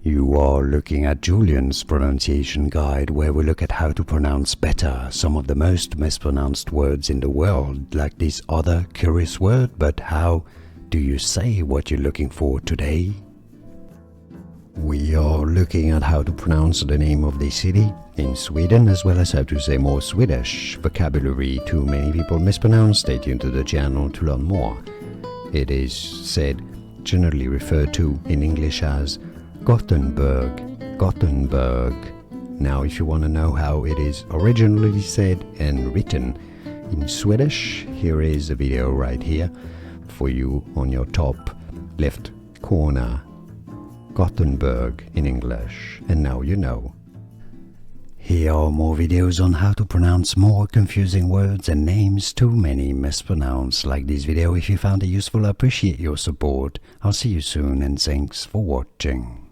You are looking at Julian's pronunciation guide, where we look at how to pronounce better some of the most mispronounced words in the world, like this other curious word. But how do you say what you're looking for today? We are looking at how to pronounce the name of the city in Sweden, as well as how to say more Swedish vocabulary too many people mispronounce. Stay tuned to the channel to learn more. It is said, generally referred to in English as Gothenburg, Gothenburg. Now, if you want to know how it is originally said and written in Swedish, here is a video right here for you on your top left corner. Gothenburg in English, and now you know. Here are more videos on how to pronounce more confusing words and names too many mispronounced. Like this video if you found it useful. I appreciate your support. I'll see you soon, and thanks for watching.